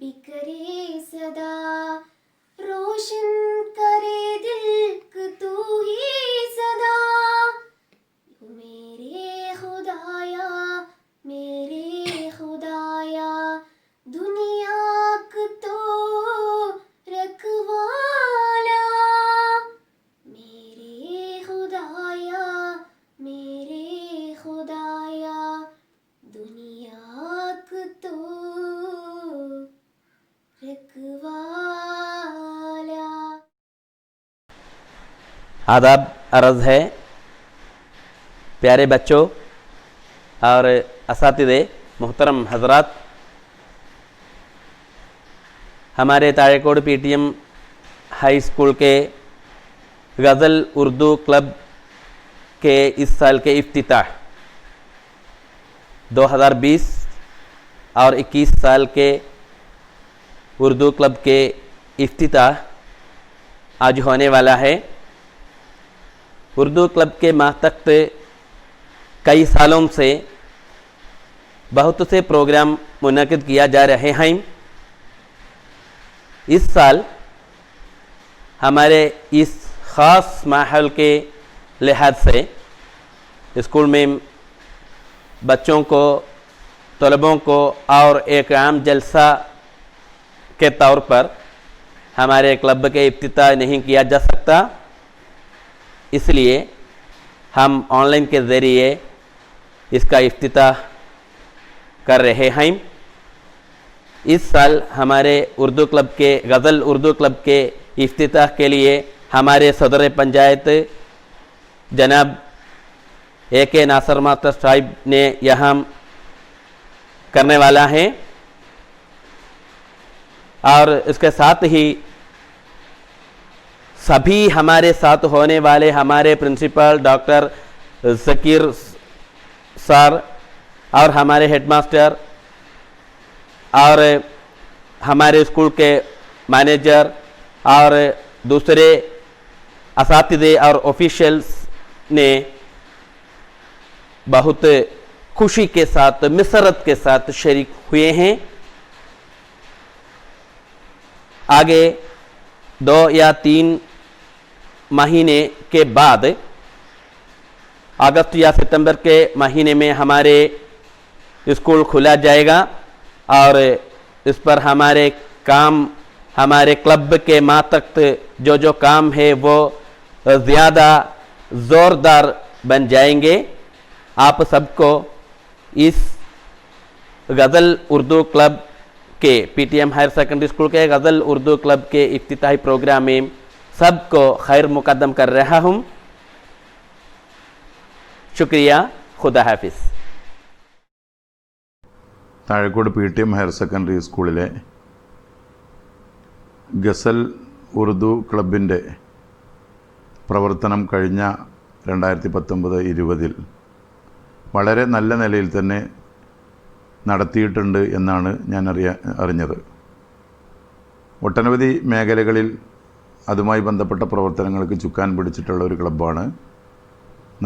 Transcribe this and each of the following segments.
बिखरे सदा रोशन करे दिल को तू ही सदा मेरे खुदाया दुनिया को तो रखवाला मेरे खुदाया दुनिया को तो रखवाला। आदाब अर्ज़ है प्यारे बच्चों और असातिज़े मोहतरम हज़रात, हमारे तारेकोट PTM हाई स्कूल के गज़ल उर्दू क्लब के इस साल के इफ्तिताह 2020 और 21 साल के उर्दू क्लब के इफ्तिताह आज होने वाला है। उर्दू क्लब के मातहत कई सालों से बहुत से प्रोग्राम मुनक़िद किया जा रहे हैं। इस साल हमारे इस ख़ास माहौल के लिहाज से स्कूल में बच्चों को, तलबों को और एक आम जलसा के तौर पर हमारे क्लब के इफ्तिताह नहीं किया जा सकता, इसलिए हम ऑनलाइन के ज़रिए इसका इफ्तिताह कर रहे हैं। इस साल हमारे उर्दू क्लब के गज़ल उर्दू क्लब के इफ्तिताह के लिए हमारे सदर पंचायत जनाब AK नासर मास्टर साहिब ने यहाँ करने वाला है और इसके साथ ही सभी हमारे साथ होने वाले हमारे प्रिंसिपल डॉक्टर ज़कीर सर और हमारे हेडमास्टर और हमारे स्कूल के मैनेजर और दूसरे असातिज़े और ऑफिशियल्स ने बहुत खुशी के साथ, मसरत के साथ शरीक हुए हैं। आगे 2 या 3 महीने के बाद अगस्त या सितंबर के महीने में हमारे स्कूल खुला जाएगा और इस पर हमारे काम, हमारे क्लब के मातहत जो काम है वो ज़्यादा ज़ोरदार बन जाएंगे। आप सबको इस गज़ल उर्दू क्लब के PTM हायर सेकेंडरी स्कूल के गज़ल उर्दू क्लब के इफ्तिताही प्रोग्राम में सबको खैर मुकद्दम कर रहा हूँ। शुक्रिया, खुदा हाफिज़। താഴെക്കോട് PTM ഹയർ സെക്കൻഡറി സ്കൂളിലെ ഗസൽ ഉറുദു ക്ലബിൻ്റെ പ്രവർത്തനം കഴിഞ്ഞ 2019-20 വളരെ നല്ല നിലയിൽ തന്നെ നടത്തിയിട്ടുണ്ട് എന്നാണ് ഞാൻ അറിഞ്ഞത്. ഒട്ടനവധി മേഖലകളിൽ അതുമായി ബന്ധപ്പെട്ട പ്രവർത്തനങ്ങൾക്ക് ചുക്കാൻ പിടിച്ചിട്ടുള്ള ഒരു ക്ലബ്ബാണ്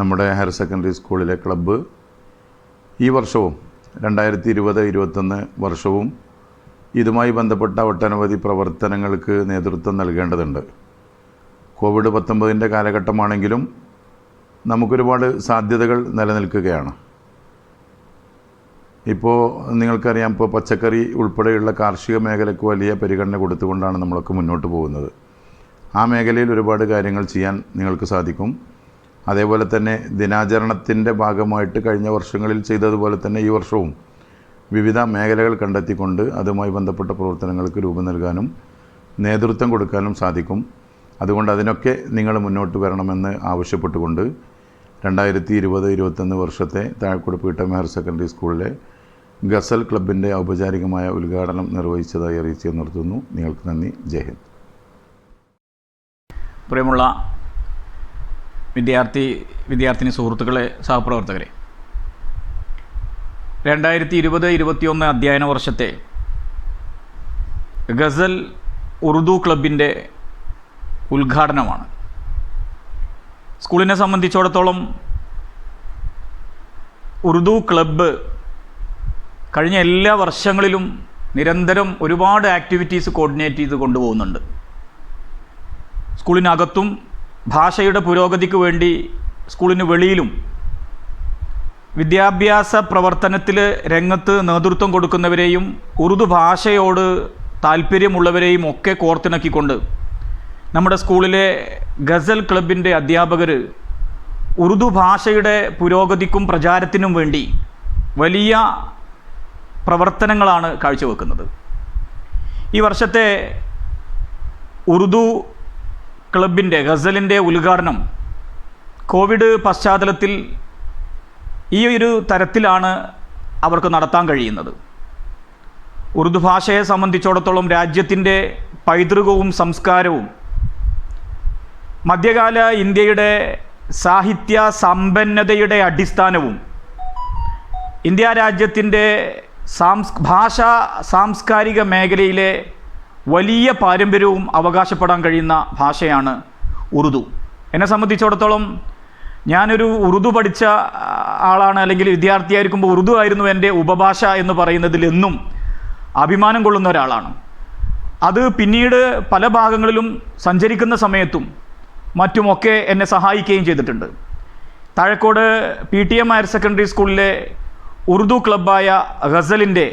നമ്മുടെ ഹയർ സെക്കൻഡറി സ്കൂളിലെ ക്ലബ്ബ്. ഈ വർഷവും 2020-21 വർഷവും ഇതുമായി ബന്ധപ്പെട്ട ഒട്ടനവധി പ്രവർത്തനങ്ങൾക്ക് നേതൃത്വം നൽകേണ്ടതുണ്ട്. കോവിഡ്-19 കാലഘട്ടമാണെങ്കിലും നമുക്കൊരുപാട് സാധ്യതകൾ നിലനിൽക്കുകയാണ്. ഇപ്പോൾ നിങ്ങൾക്കറിയാം, ഇപ്പോൾ പച്ചക്കറി ഉൾപ്പെടെയുള്ള കാർഷിക മേഖലയ്ക്ക് വലിയ പരിഗണന കൊടുത്തുകൊണ്ടാണ് നമ്മളൊക്കെ മുന്നോട്ട് പോകുന്നത്. ആ മേഖലയിൽ ഒരുപാട് കാര്യങ്ങൾ ചെയ്യാൻ നിങ്ങൾക്ക് സാധിക്കും. അതേപോലെ തന്നെ ദിനാചരണത്തിൻ്റെ ഭാഗമായിട്ട് കഴിഞ്ഞ വർഷങ്ങളിൽ ചെയ്തതുപോലെ തന്നെ ഈ വർഷവും വിവിധ മേഖലകൾ കണ്ടെത്തിക്കൊണ്ട് അതുമായി ബന്ധപ്പെട്ട പ്രവർത്തനങ്ങൾക്ക് രൂപം നൽകാനും നേതൃത്വം കൊടുക്കാനും സാധിക്കും. അതുകൊണ്ട് അതിനൊക്കെ നിങ്ങൾ മുന്നോട്ട് വരണമെന്ന് ആവശ്യപ്പെട്ടുകൊണ്ട് 2020-21 വർഷത്തെ താഴെക്കോട് PTM ഹയർ സെക്കൻഡറി സ്കൂളിലെ ഗസൽ ക്ലബിൻ്റെ ഔപചാരികമായ ഉദ്ഘാടനം നിർവഹിച്ചതായി അറിയിച്ച് നിർത്തുന്നു. നിങ്ങൾക്ക് നന്ദി. ജയ് ഹിന്ദ്. പ്രിയമുള്ള വിദ്യാർത്ഥിനി സുഹൃത്തുക്കളെ, സഹപ്രവർത്തകരെ, 2020-21 അധ്യയന വർഷത്തെ ഗസൽ ഉറുദു ക്ലബിൻ്റെ ഉദ്ഘാടനമാണ്. സ്കൂളിനെ സംബന്ധിച്ചിടത്തോളം ഉറുദു ക്ലബ്ബ് കഴിഞ്ഞ എല്ലാ വർഷങ്ങളിലും നിരന്തരം ഒരുപാട് ആക്ടിവിറ്റീസ് കോർഡിനേറ്റ് ചെയ്ത് കൊണ്ടുപോകുന്നുണ്ട്. സ്കൂളിനകത്തും ഭാഷയുടെ പുരോഗതിക്ക് വേണ്ടി സ്കൂളിന് വെളിയിലും വിദ്യാഭ്യാസ പ്രവർത്തനത്തിൽ രംഗത്ത് നേതൃത്വം കൊടുക്കുന്നവരെയും ഉറുദു ഭാഷയോട് താല്പര്യമുള്ളവരെയും ഒക്കെ കോർത്തിണക്കിക്കൊണ്ട് നമ്മുടെ സ്കൂളിലെ ഗസൽ ക്ലബിൻ്റെ അധ്യാപകർ ഉറുദു ഭാഷയുടെ പുരോഗതിക്കും പ്രചാരത്തിനും വേണ്ടി വലിയ പ്രവർത്തനങ്ങളാണ് കാഴ്ചവെക്കുന്നത്. ഈ വർഷത്തെ ഉറുദു ക്ലബിൻ്റെ ഗസലിൻ്റെ ഉദ്ഘാടനം കോവിഡ് പശ്ചാത്തലത്തിൽ ഈ ഒരു തരത്തിലാണ് അവർക്ക് നടത്താൻ കഴിയുന്നത്. ഉറുദു ഭാഷയെ സംബന്ധിച്ചിടത്തോളം രാജ്യത്തിൻ്റെ പൈതൃകവും സംസ്കാരവും മധ്യകാല ഇന്ത്യയുടെ സാഹിത്യ സമ്പന്നതയുടെ അടിസ്ഥാനവും ഇന്ത്യ രാജ്യത്തിൻ്റെ സാംസ്കാരിക മേഖലയിലെ വലിയ പാരമ്പര്യവും അവകാശപ്പെടാൻ കഴിയുന്ന ഭാഷയാണ് ഉറുദു. എന്നെ സംബന്ധിച്ചിടത്തോളം ഞാനൊരു ഉറുദു പഠിച്ച ആളാണ്, അല്ലെങ്കിൽ വിദ്യാർത്ഥിയായിരിക്കുമ്പോൾ ഉറുദു ആയിരുന്നു എൻ്റെ ഉപഭാഷ എന്ന് പറയുന്നതിൽ എന്നും അഭിമാനം കൊള്ളുന്ന ഒരാളാണ്. അത് പിന്നീട് പല ഭാഗങ്ങളിലും സഞ്ചരിക്കുന്ന സമയത്തും മറ്റുമൊക്കെ എന്നെ സഹായിക്കുകയും ചെയ്തിട്ടുണ്ട്. താഴക്കോട് PTM ഹയർ സെക്കൻഡറി സ്കൂളിലെ ഉറുദു ക്ലബ്ബായ ഗസലിൻ്റെ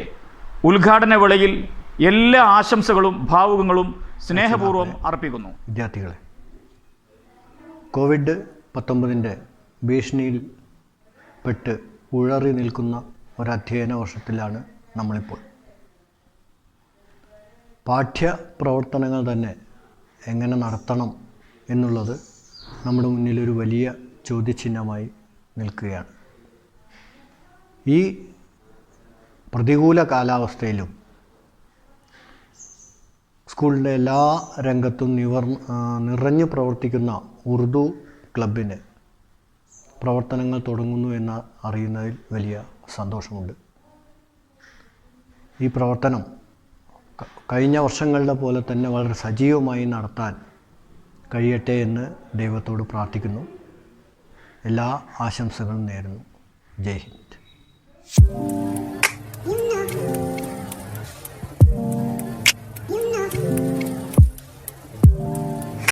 ഉദ്ഘാടന വേളയിൽ എല്ലാ ആശംസകളും ഭാവുകങ്ങളും സ്നേഹപൂർവ്വം അർപ്പിക്കുന്നു. വിദ്യാർത്ഥികളെ, COVID-19 ഭീഷണിയിൽ പെട്ട് ഉഴറി നിൽക്കുന്ന ഒരധ്യയന വർഷത്തിലാണ് നമ്മളിപ്പോൾ. പാഠ്യ പ്രവർത്തനങ്ങൾ തന്നെ എങ്ങനെ നടത്തണം എന്നുള്ളത് നമ്മുടെ മുന്നിലൊരു വലിയ ചോദ്യചിഹ്നമായി നിൽക്കുകയാണ്. ഈ പ്രതികൂല കാലാവസ്ഥയിലും സ്കൂളിൻ്റെ എല്ലാ രംഗത്തും നിറഞ്ഞു പ്രവർത്തിക്കുന്ന ഉറുദു ക്ലബിന് പ്രവർത്തനങ്ങൾ തുടങ്ങുന്നു എന്ന് അറിയുന്നതിൽ വലിയ സന്തോഷമുണ്ട്. ഈ പ്രവർത്തനം കഴിഞ്ഞ വർഷങ്ങളുടെ പോലെ തന്നെ വളരെ സജീവമായി നടത്താൻ കഴിയട്ടെ എന്ന് ദൈവത്തോട് പ്രാർത്ഥിക്കുന്നു. എല്ലാ ആശംസകളും നേരുന്നു. ജയ് ഹിന്ദ്.